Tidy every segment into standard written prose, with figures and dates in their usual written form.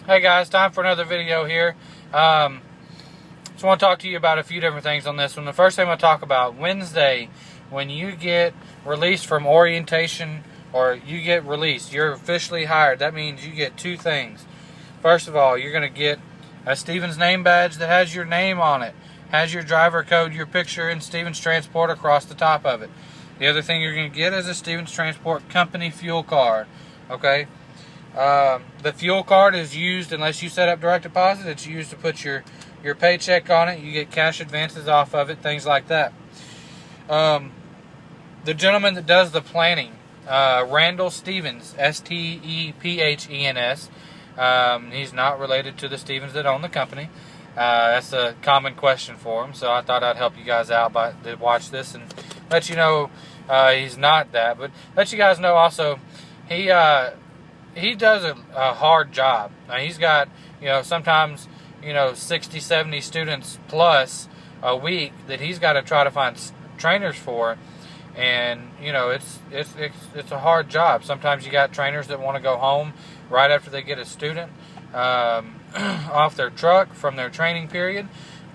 Hey guys, time for another video here. Just want to talk to you about a few different things on this one. The first thing I'm going to talk about, Wednesday, when you get released from orientation, or you get released, you're officially hired. That means you get two things. First of all, you're going to get a Stevens name badge that has your name on it, has your driver code, your picture, and Stevens Transport across the top of it. The other thing you're going to get is a Stevens Transport Company fuel card. Okay? The fuel card is used, unless you set up direct deposit, it's used to put your paycheck on it. You get cash advances off of it, things like that. The gentleman that does the planning, Randall Stevens, Stephens. He's not related to the Stevens that own the company. That's a common question for him, so I thought I'd help you guys out to watch this and let you know he's not that. But let you guys know also, he does a hard job. Now, he's got, sometimes, 60, 70 students plus a week that he's got to try to find trainers for. And, it's a hard job. Sometimes you got trainers that want to go home right after they get a student off their truck from their training period.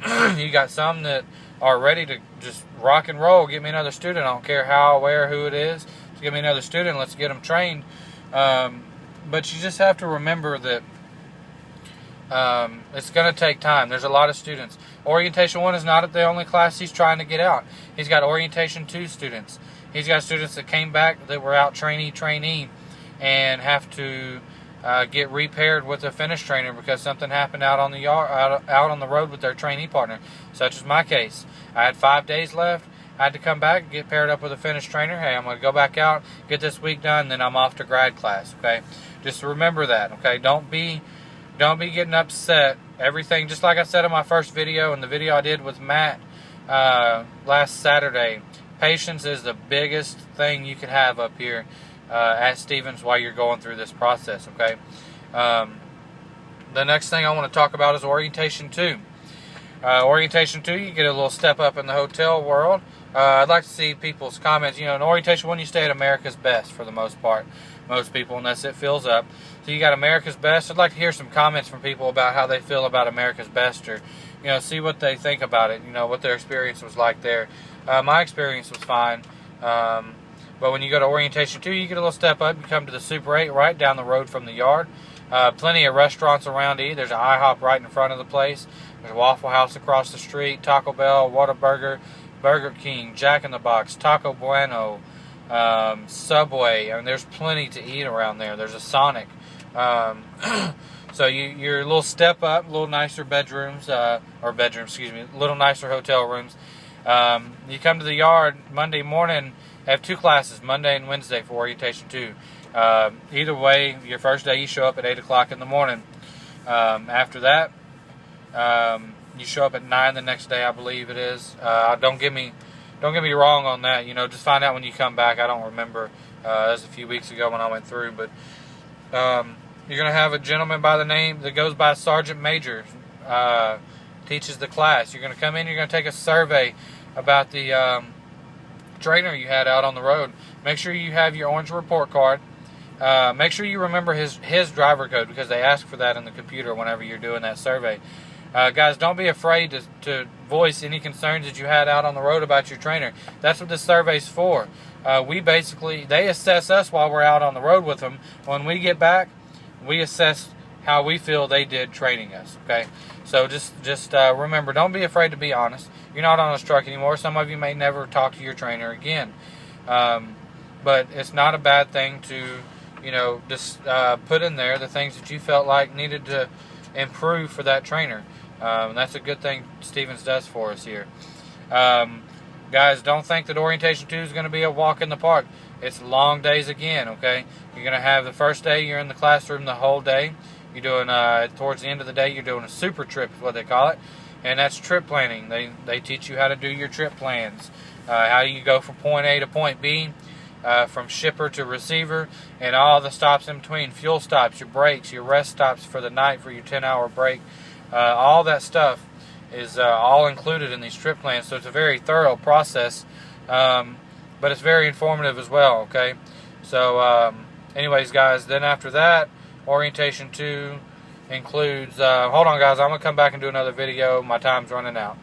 You got some that are ready to just rock and roll. Get me another student. I don't care how, where, who it is. Just give me another student. Let's get them trained. But you just have to remember that it's going to take time. There's a lot of students. Orientation 1 is not the only class he's trying to get out. He's got Orientation 2 students. He's got students that came back that were out trainee, and have to get repaired with a finish trainer because something happened out on the out on the road with their trainee partner, such as my case. I had 5 days left. I had to come back, get paired up with a finish trainer. Hey, I'm going to go back out, get this week done, then I'm off to grad class, okay? Just remember that, okay? Don't be getting upset. Everything, just like I said in my first video and the video I did with Matt last Saturday, patience is the biggest thing you can have up here at Stevens while you're going through this process, okay? The next thing I want to talk about is Orientation 2. Orientation 2, you get a little step up in the hotel world. I'd like to see people's comments. In Orientation 1, you stay at America's Best for the most part. Most people, unless it fills up. So you got America's Best. I'd like to hear some comments from people about how they feel about America's Best, or, see what they think about it, what their experience was like there. My experience was fine. But when you go to Orientation 2, you get a little step up. You come to the Super 8 right down the road from the yard. Plenty of restaurants around to eat. There's an IHOP right in front of the place. There's a Waffle House across the street, Taco Bell, Whataburger, Burger King, Jack in the Box, Taco Bueno, Subway. I mean, there's plenty to eat around there. There's a Sonic. So you're a little step up, a little nicer bedrooms, a little nicer hotel rooms. You come to the yard Monday morning. Have 2 classes, Monday and Wednesday, for Orientation 2. Either way, your first day you show up at 8 o'clock in the morning. After that, you show up at 9 the next day, I believe it is. Don't get me wrong on that. Just find out when you come back. I don't remember. That was a few weeks ago when I went through. But you're going to have a gentleman by the name that goes by Sergeant Major, teaches the class. You're going to come in, you're going to take a survey about the trainer you had out on the road. Make sure you have your orange report card. Make sure you remember his driver code, because they ask for that in the computer whenever you're doing that survey. Guys, don't be afraid to voice any concerns that you had out on the road about your trainer. That's what this survey's for. They assess us while we're out on the road with them. When we get back, we assess how we feel they did training us, okay? So just remember, don't be afraid to be honest. You're not on a truck anymore. Some of you may never talk to your trainer again. But it's not a bad thing to, just put in there the things that you felt like needed to improve for that trainer. That's a good thing Stevens does for us here. Guys, don't think that Orientation 2 is going to be a walk in the park. It's long days again, okay? You're going to have the first day, you're in the classroom the whole day. You're doing, towards the end of the day, you're doing a super trip is what they call it. And that's trip planning. They teach you how to do your trip plans. How you go from point A to point B, from shipper to receiver, and all the stops in between. Fuel stops, your breaks, your rest stops for the night for your 10-hour break. All that stuff is all included in these trip plans. So it's a very thorough process, but it's very informative as well, okay? So anyways, guys, then after that, Orientation 2, includes, hold on guys, I'm going to come back and do another video. My time's running out.